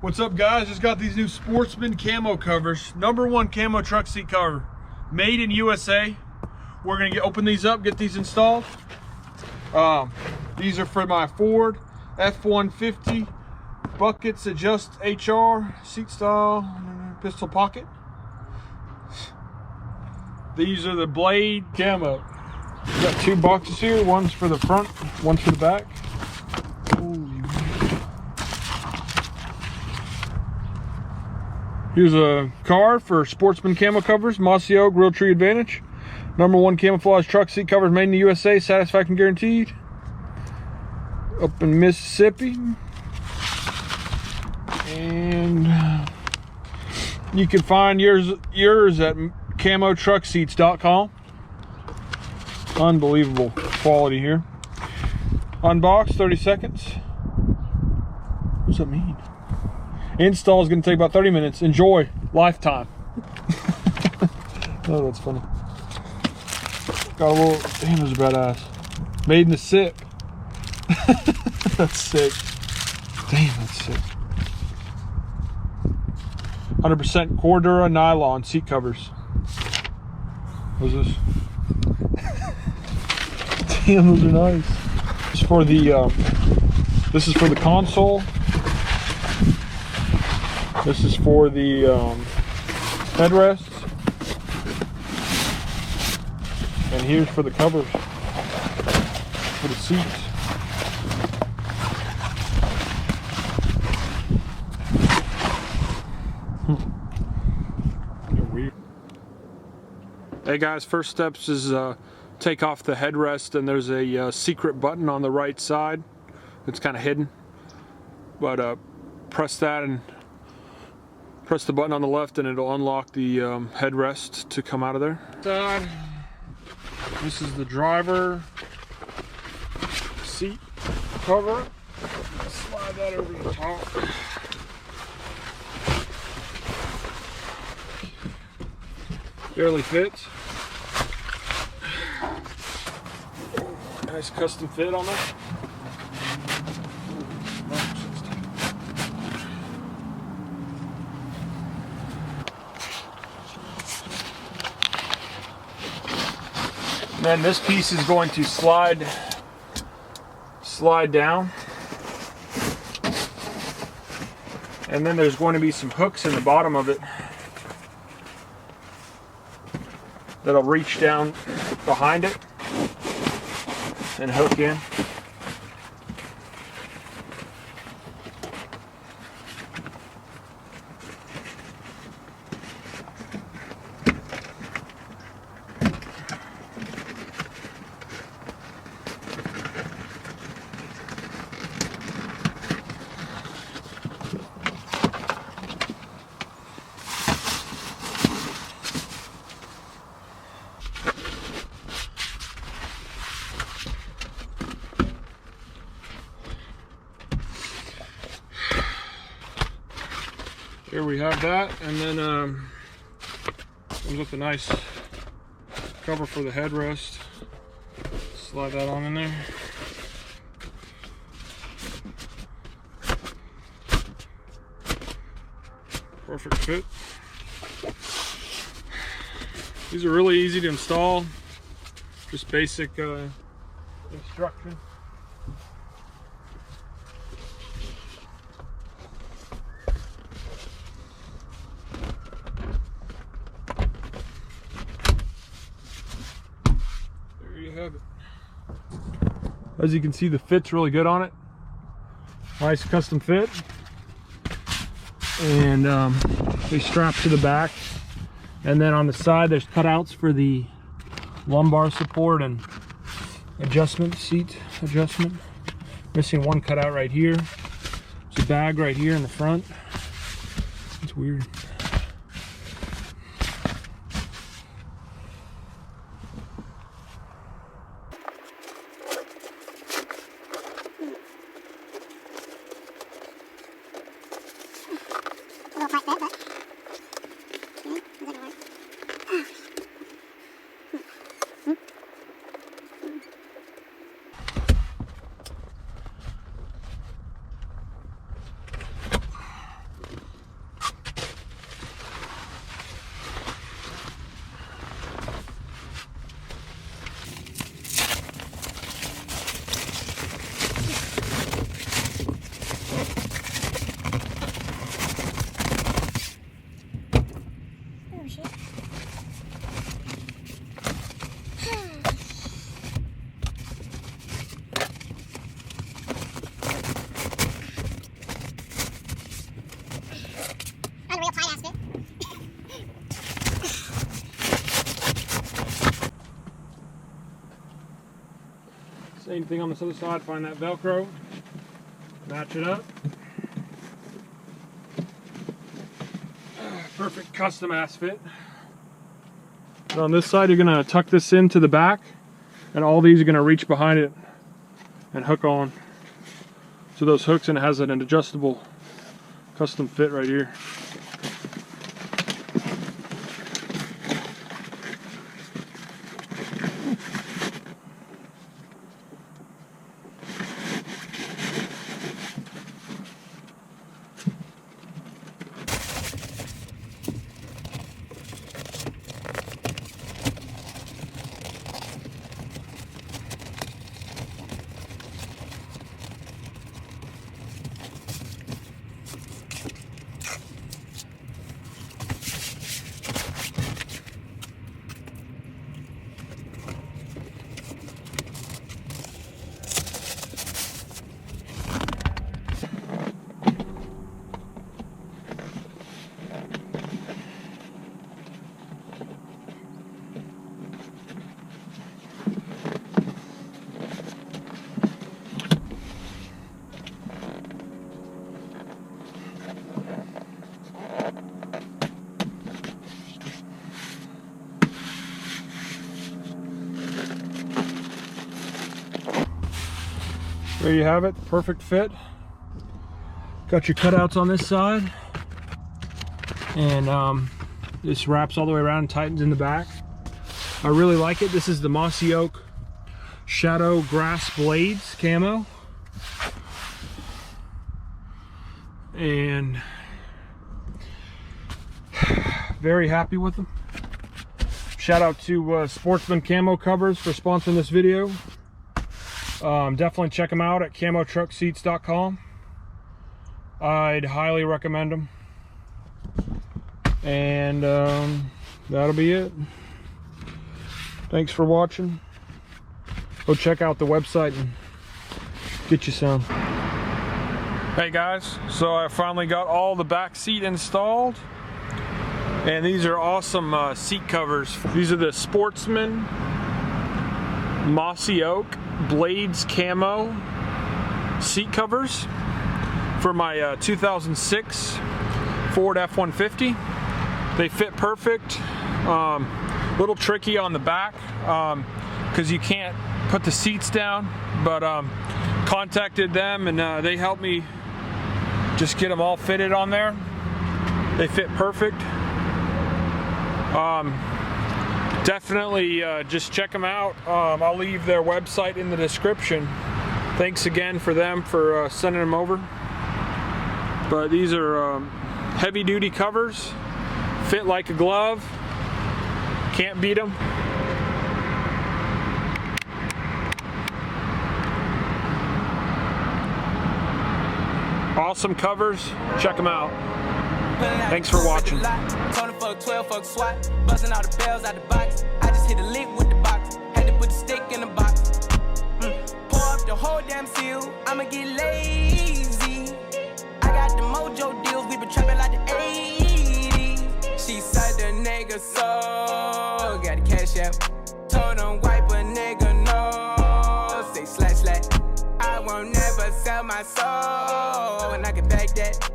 What's up, guys? Just got these new Sportsman Camo covers. #1 camo truck seat cover, made in USA. We're gonna open these up, get these installed. These are for my Ford F-150 buckets, adjust HR, seat style, pistol pocket. These are the blade camo. We got two boxes here. One's for the front, one's for the back. Holy. Here's a card for Sportsman Camo covers, Mossy Grill Tree Advantage. #1 camouflage truck seat covers made in the USA, satisfaction guaranteed. Up in Mississippi. And you can find yours at camotruckseats.com. Unbelievable quality here. Unbox, 30 seconds. What's that mean? Install is going to take about 30 minutes. Enjoy. Lifetime. Oh, that's funny. Got a little... Damn, those are badass. Made in the SIP. That's sick. Damn, that's sick. 100% Cordura nylon seat covers. What's this? Damn, those are nice. This is for the console. This is for the headrests, and here's for the covers for the seats. Hey guys, first steps is take off the headrest, and there's a secret button on the right side. It's kind of hidden, but press that and press the button on the left and it'll unlock the headrest to come out of there. This is the driver seat cover. Slide that over the top. Barely fits. Nice custom fit on that. And then this piece is going to slide down, and then there's going to be some hooks in the bottom of it that'll reach down behind it and hook in. Here we have that, and then comes with a nice cover for the headrest. Slide that on in there. Perfect fit. These are really easy to install. Just basic instruction. Have it. As you can see, the fit's really good on it. Nice custom fit, and they strap to the back, and then on the side there's cutouts for the lumbar support and adjustment, seat adjustment. Missing one cutout right here. There's a bag right here in the front. It's weird. Same thing on this other side, find that Velcro, match it up. Perfect custom ass fit. And on this side, you're gonna tuck this into the back, and all these are gonna reach behind it and hook on to those hooks, and it has an adjustable custom fit right here. There you have it, perfect fit. Got your cutouts on this side, and this wraps all the way around and tightens in the back. I really like it. This is the Mossy Oak Shadow Grass Blades camo, and very happy with them. Shout out to Sportsman Camo Covers for sponsoring this video. Definitely check them out at camotruckseats.com. I'd highly recommend them. And that'll be it. Thanks for watching. Go check out the website and get you some. Hey guys, so I finally got all the back seat installed. And these are awesome seat covers. These are the Sportsman Mossy Oak Blades Camo seat covers for my 2006 Ford F-150. They fit perfect. Little tricky on the back because you can't put the seats down, but contacted them and they helped me just get them all fitted on there. They fit perfect. Definitely just check them out. I'll leave their website in the description. Thanks again for them for sending them over. But these are heavy duty covers, fit like a glove, can't beat them. Awesome covers, check them out. Thanks for watching. Tony fuck 12, fuck SWAT. Buzzing all the bells out the box. I just hit a lick with the box. Had to put the stick in the box. Pour up the whole damn seal. I'ma get lazy. I got the mojo deals. We been trapping like the 80s. She said the nigga so. Got the cash out. Told him wipe a nigga no. Say slash slash. I won't never sell my soul. And I can back that.